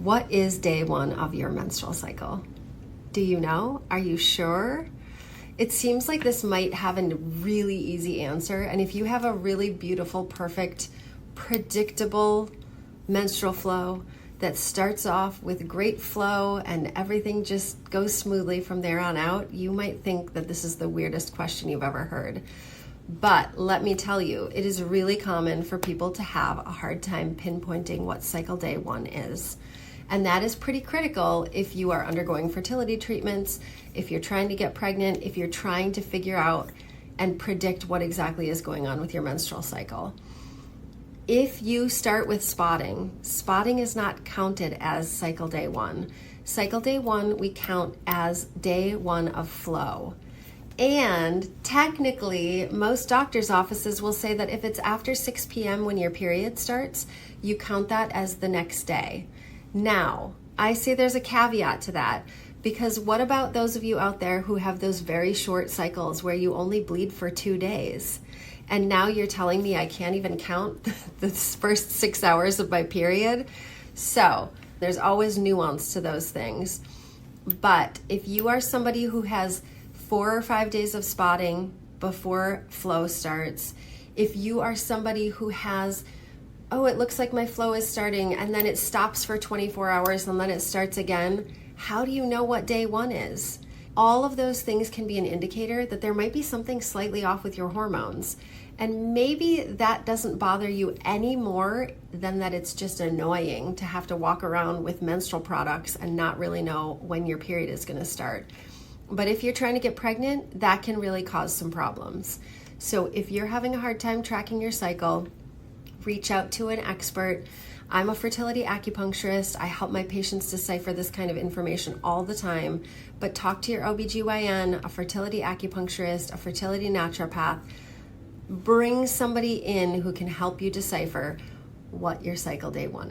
What is day one of your menstrual cycle? Do you know? Are you sure? It seems like this might have a really easy answer, and if you have a really beautiful, perfect, predictable menstrual flow that starts off with great flow and everything just goes smoothly from there on out, you might think that this is the weirdest question you've ever heard. But let me tell you, it is really common for people to have a hard time pinpointing what cycle day one is. And that is pretty critical if you are undergoing fertility treatments, if you're trying to get pregnant, if you're trying to figure out and predict what exactly is going on with your menstrual cycle. If you start with spotting is not counted as cycle day one. Cycle day one we count as day one of flow. And technically, most doctors' offices will say that if it's after 6 p.m. when your period starts, you count that as the next day. Now, I say there's a caveat to that, because what about those of you out there who have those very short cycles where you only bleed for 2 days? And now you're telling me I can't even count the first 6 hours of my period? So there's always nuance to those things. But if you are somebody who has 4 or 5 days of spotting before flow starts, if you are somebody who has, oh, it looks like my flow is starting and then it stops for 24 hours and then it starts again, how do you know what day one is? All of those things can be an indicator that there might be something slightly off with your hormones. And maybe that doesn't bother you any more than that it's just annoying to have to walk around with menstrual products and not really know when your period is going to start. But if you're trying to get pregnant, that can really cause some problems. So if you're having a hard time tracking your cycle, reach out to an expert. I'm a fertility acupuncturist. I help my patients decipher this kind of information all the time. But talk to your OBGYN, a fertility acupuncturist, a fertility naturopath. Bring somebody in who can help you decipher what your cycle day one is.